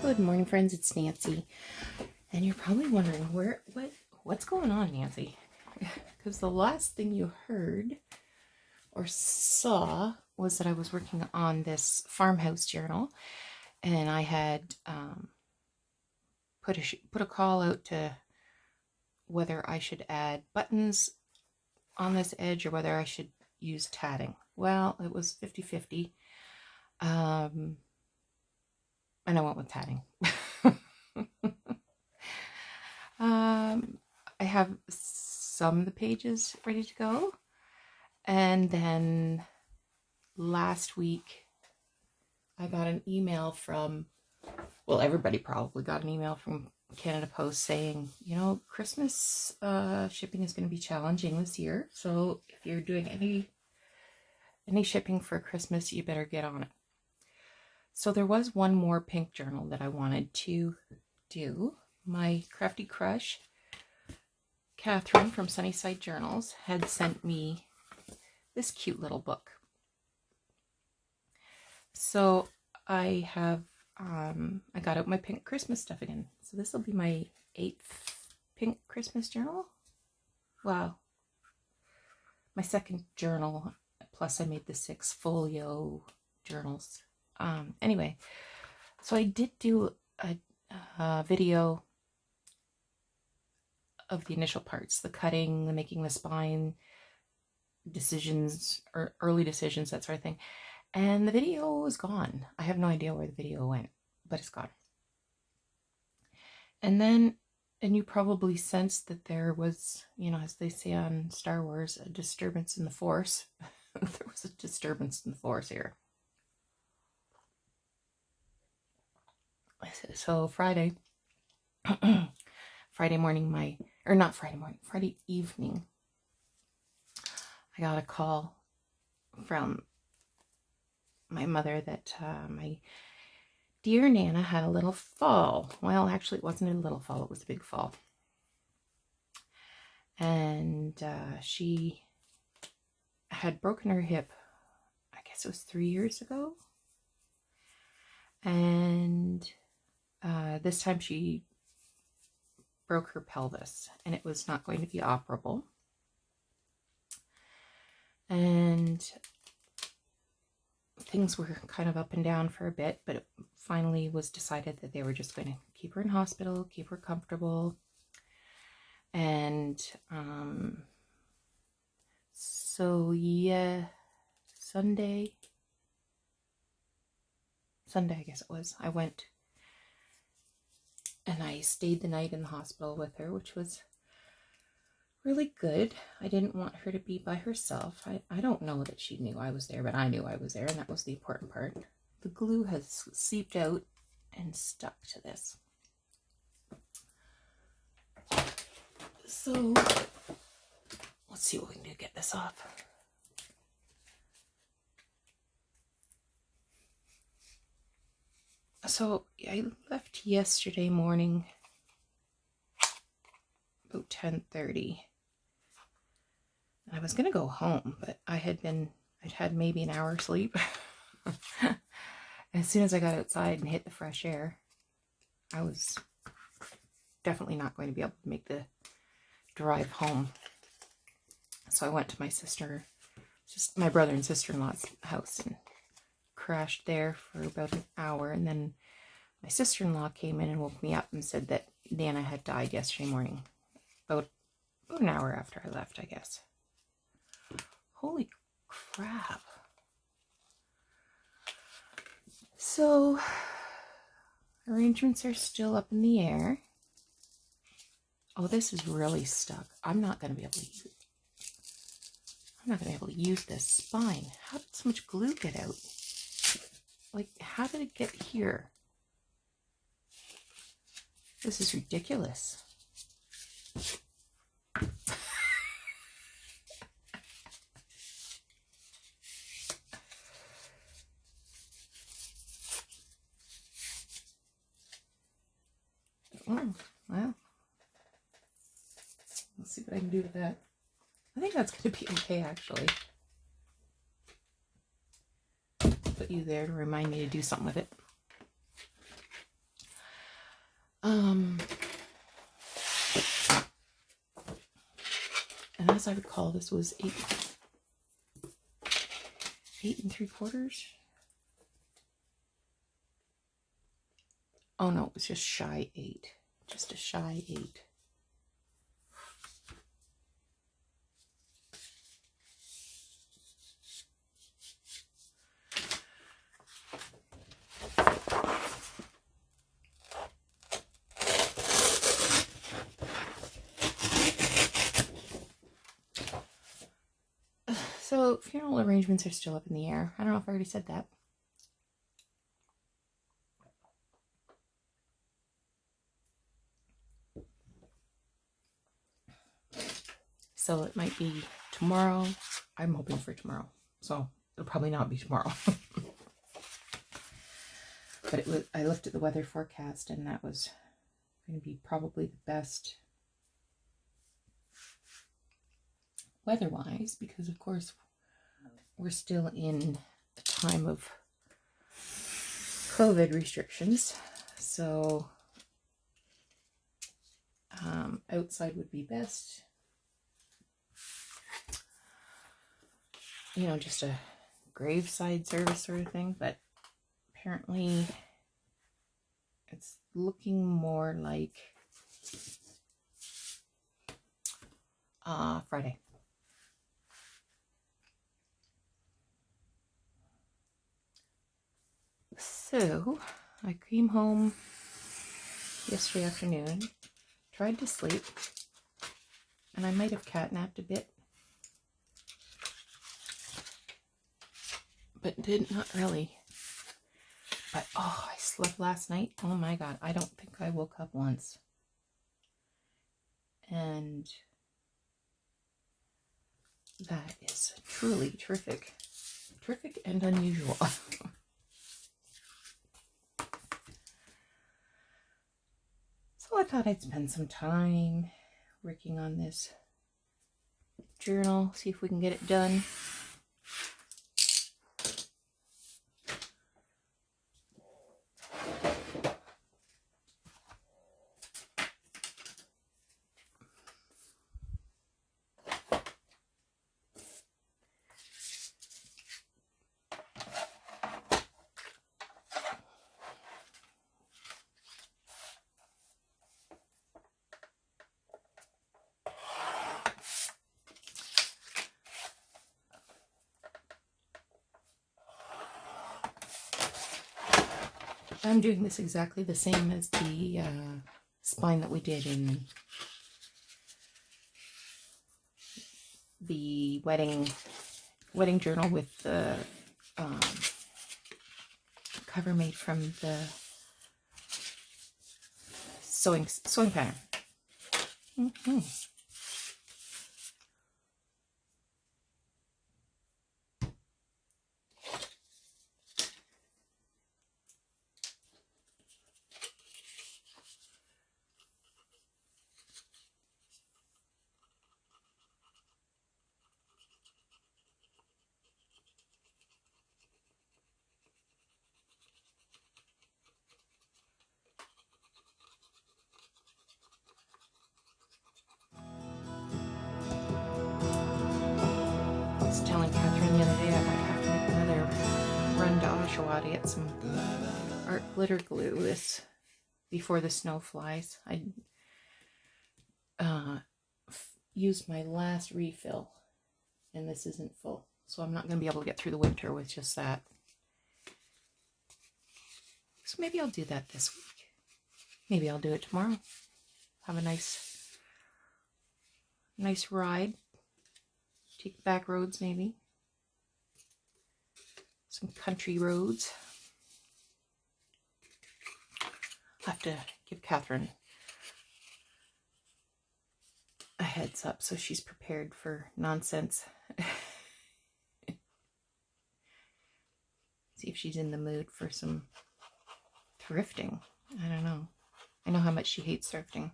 Good morning, friends. It's Nancy, and you're probably wondering what's going on, Nancy? Because the last thing you heard or saw was that I was working on this farmhouse journal, and I had put a call out to whether I should add buttons on this edge or whether I should use tatting. Well, it was 50-50. And I went with tatting. I have some of the pages ready to go. And then last week, I got an email from, well, everybody probably got an email from Canada Post saying, you know, Christmas shipping is going to be challenging this year. So if you're doing any shipping for Christmas, you better get on it. So there was one more pink journal that I wanted to do. My crafty crush, Catherine from Sunnyside Journals, had sent me this cute little book. So I have, I got out my pink Christmas stuff again. So this will be my 8th pink Christmas journal. Wow. My second journal, plus I made the 6 folio journals. Anyway, so I did do a video of the initial parts, the cutting, the making the spine, decisions, or early decisions, that sort of thing. And the video is gone. I have no idea where the video went, but it's gone. And then, and you probably sensed that there was, you know, as they say on Star Wars, a disturbance in the Force. There was a disturbance in the Force here. So Friday morning, Friday evening, I got a call from my mother that my dear Nana had a little fall. Well, actually, it wasn't a little fall, it was a big fall. And she had broken her hip, I guess it was 3 years ago. And this time she broke her pelvis, and it was not going to be operable. And things were kind of up and down for a bit, but it finally was decided that they were just going to keep her in hospital, keep her comfortable. And so yeah, Sunday, I guess it was, I went and I stayed the night in the hospital with her, which was really good. I didn't want her to be by herself. I don't know that she knew I was there, but I knew I was there, and that was the important part. The glue has seeped out and stuck to this. So let's see what we can do to get this off. So I left yesterday morning about 10:30. I was gonna go home, but I'd had maybe an hour sleep. And as soon as I got outside and hit the fresh air, I was definitely not going to be able to make the drive home. So I went to my brother and sister-in-law's house, and crashed there for about an hour. And then my sister-in-law came in and woke me up and said that Nana had died yesterday morning, about an hour after I left, I guess. Holy crap. So arrangements are still up in the air. Oh, this is really stuck. I'm not going to be able to use this spine. How did so much glue get out? Like, how did it get here? This is ridiculous. Oh, well. Let's see what I can do with that. I think that's going to be okay, actually. Put you there to remind me to do something with it. And as I recall, this was 8 3/4. Oh no, it was just shy 8. Just a shy 8. So funeral arrangements are still up in the air. I don't know if I already said that. So it might be tomorrow. I'm hoping for tomorrow. So it'll probably not be tomorrow. But I looked at the weather forecast and that was going to be probably the best weather-wise, because of course we're still in the time of COVID restrictions. So outside would be best. You know, just a graveside service sort of thing, but apparently it's looking more like Friday. So I came home yesterday afternoon, tried to sleep, and I might have catnapped a bit, but did not really. But oh, I slept last night. Oh my God, I don't think I woke up once. And that is truly terrific. Terrific and unusual. So I thought I'd spend some time working on this journal, see if we can get it done. I'm doing this exactly the same as the spine that we did in the wedding journal, with the cover made from the sewing pattern. Mm-hmm. I was telling Catherine the other day I might have to make another run to Oshawa to get some art glitter glue before the snow flies. I used my last refill and this isn't full, so I'm not going to be able to get through the winter with just that. So maybe I'll do that this week. Maybe I'll do it tomorrow. Have a nice ride. Take the back roads, maybe. Some country roads. I'll have to give Catherine a heads up so she's prepared for nonsense. See if she's in the mood for some thrifting. I don't know. I know how much she hates thrifting.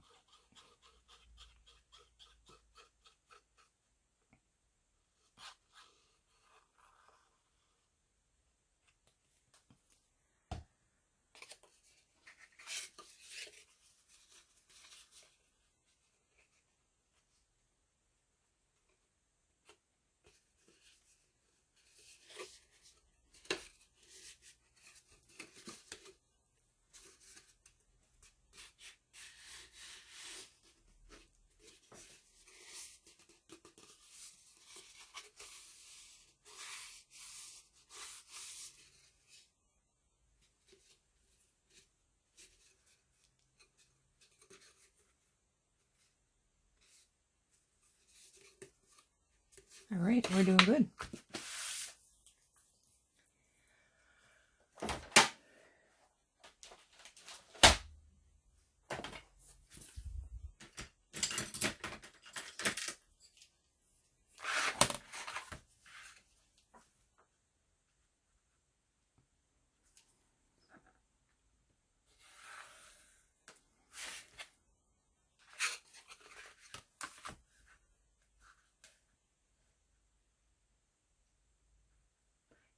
All right, we're doing good.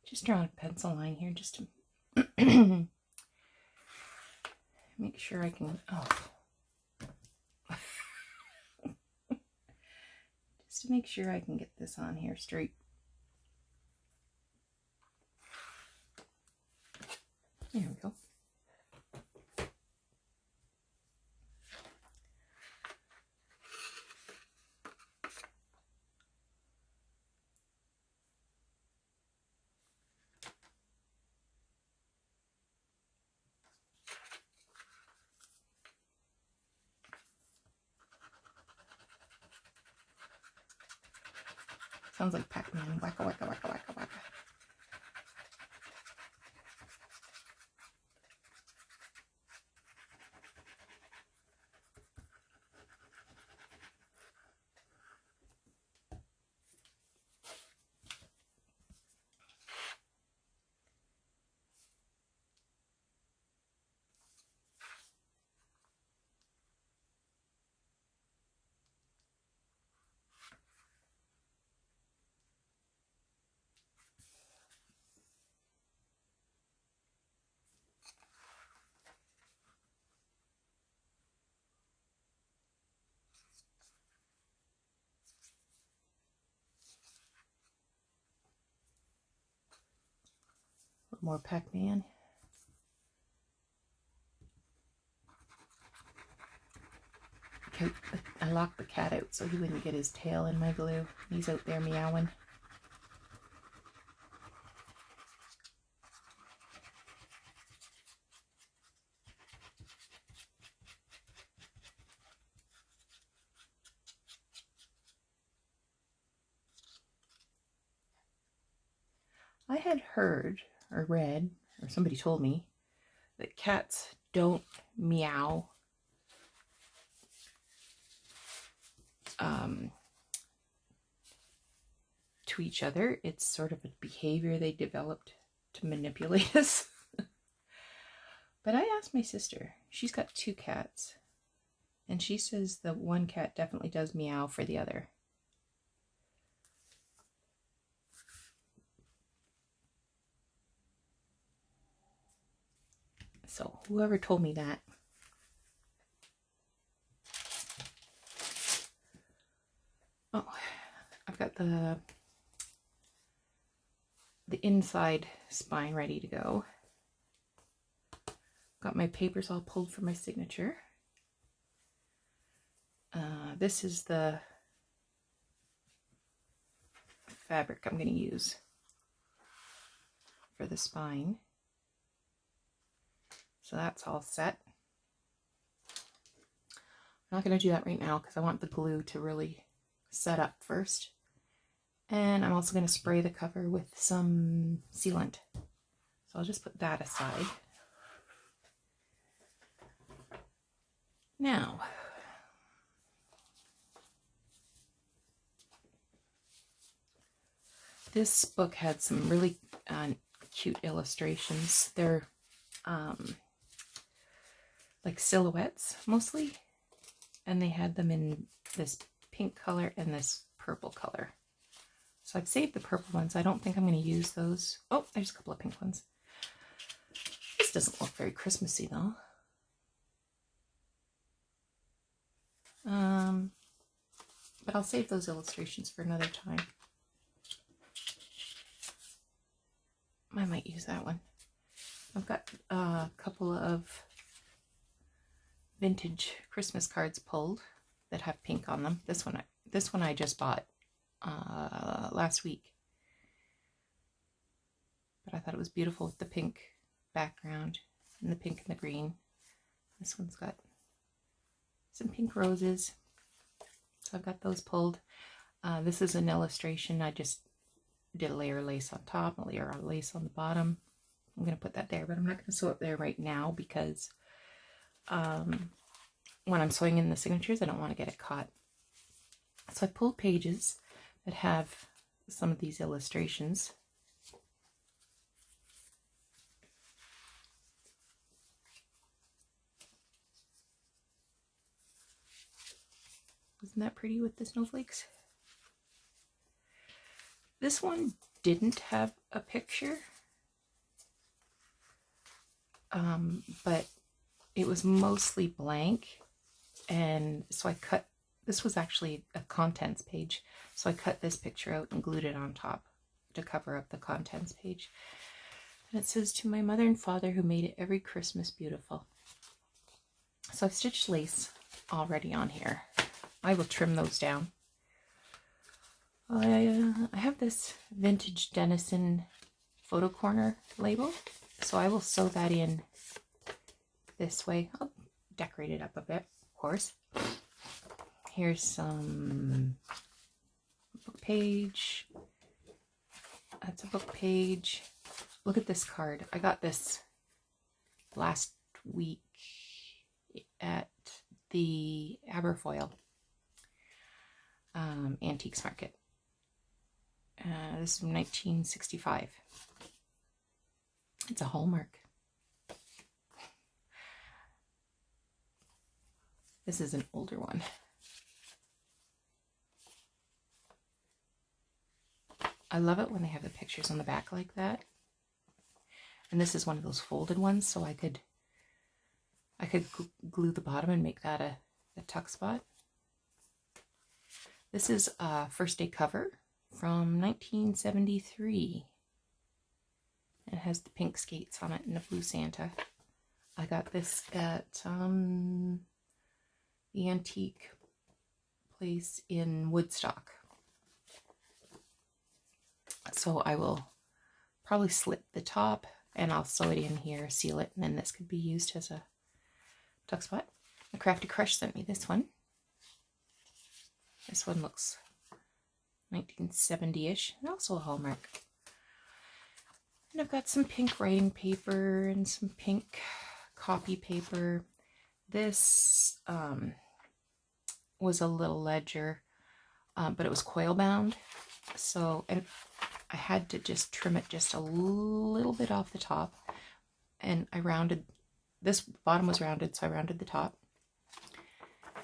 Just drawing a pencil line here just to make sure I can, just to make sure I can get this on here straight. There we go. Sounds like Pac-Man. Wacka, wacka, wacka, wacka, wacka. A little more Pac-Man. I locked the cat out so he wouldn't get his tail in my glue. He's out there meowing. I had heard or read, or somebody told me, that cats don't meow to each other. It's sort of a behavior they developed to manipulate us. But I asked my sister, she's got 2 cats, and she says the one cat definitely does meow for the other. So whoever told me that, oh, I've got the inside spine ready to go. Got my papers all pulled for my signature. This is the fabric I'm going to use for the spine. So that's all set. I'm not going to do that right now because I want the glue to really set up first. And I'm also going to spray the cover with some sealant. So I'll just put that aside. Now, this book had some really cute illustrations. They're like silhouettes mostly, and they had them in this pink color and this purple color. So I've saved the purple ones. I don't think I'm going to use those. Oh, there's a couple of pink ones. This doesn't look very Christmassy though. But I'll save those illustrations for another time. I might use that one. I've got a couple of vintage Christmas cards pulled that have pink on them. This one I just bought last week. But I thought it was beautiful with the pink background and the pink and the green. This one's got some pink roses. So I've got those pulled. This is an illustration. I just did a layer of lace on top, a layer of lace on the bottom. I'm going to put that there, but I'm not going to sew it there right now because when I'm sewing in the signatures, I don't want to get it caught. So I pulled pages that have some of these illustrations. Isn't that pretty with the snowflakes? This one didn't have a picture, but it was mostly blank, and so I cut, this was actually a contents page, so I cut this picture out and glued it on top to cover up the contents page. And it says, "To my mother and father who made it every Christmas beautiful." So I've stitched lace already on here. I will trim those down. I have this Vintage Denison photo corner label, so I will sew that in this way. I'll decorate it up a bit, of course. Here's some book page. That's a book page. Look at this card. I got this last week at the Aberfoyle Antiques Market. This is from 1965. It's a Hallmark. This is an older one. I love it when they have the pictures on the back like that. And this is one of those folded ones, so I could glue the bottom and make that a tuck spot. This is a first day cover from 1973. It has the pink skates on it and the blue Santa. I got this at the antique place in Woodstock. So I will probably slip the top and I'll sew it in here, seal it, and then this could be used as a tuck spot. The Crafty Crush sent me this one. This one looks 1970-ish, and also a Hallmark. And I've got some pink writing paper and some pink copy paper. This was a little ledger, but it was coil bound. So, and I had to just trim it just a little bit off the top. And I rounded, this bottom was rounded, so I rounded the top.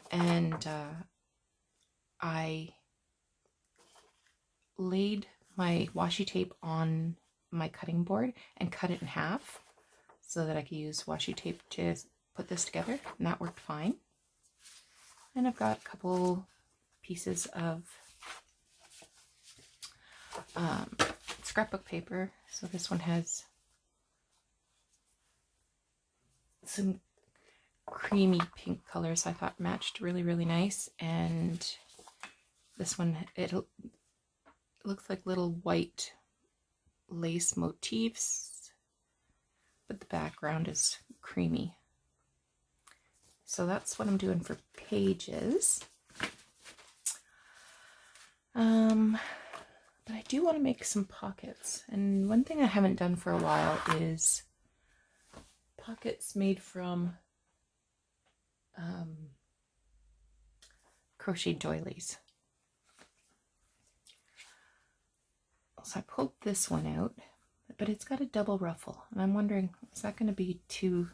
And I laid my washi tape on my cutting board and cut it in half so that I could use washi tape to put this together, and that worked fine. And I've got a couple pieces of scrapbook paper. So this one has some creamy pink colors I thought matched really, really nice. And this one, it looks like little white lace motifs, but the background is creamy. So that's what I'm doing for pages. But I do want to make some pockets. And one thing I haven't done for a while is pockets made from crochet doilies. So I pulled this one out, but it's got a double ruffle. And I'm wondering, is that going to be too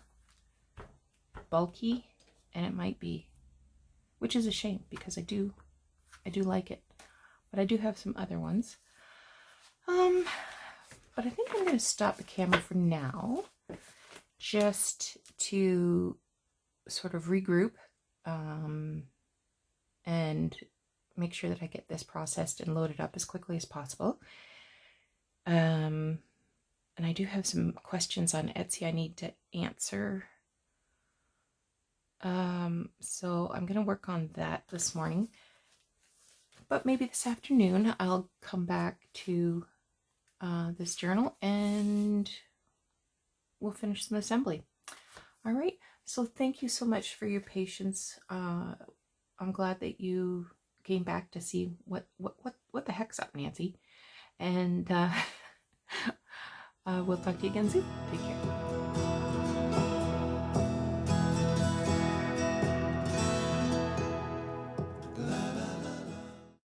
bulky? And it might be, which is a shame because I do like it. But I do have some other ones. But I think I'm going to stop the camera for now, just to sort of regroup and make sure that I get this processed and loaded up as quickly as possible. And I do have some questions on Etsy I need to answer. So I'm going to work on that this morning. But maybe this afternoon I'll come back to this journal and we'll finish some assembly. All right. So thank you so much for your patience. I'm glad that you came back to see what the heck's up, Nancy. And we'll talk to you again soon. Take care.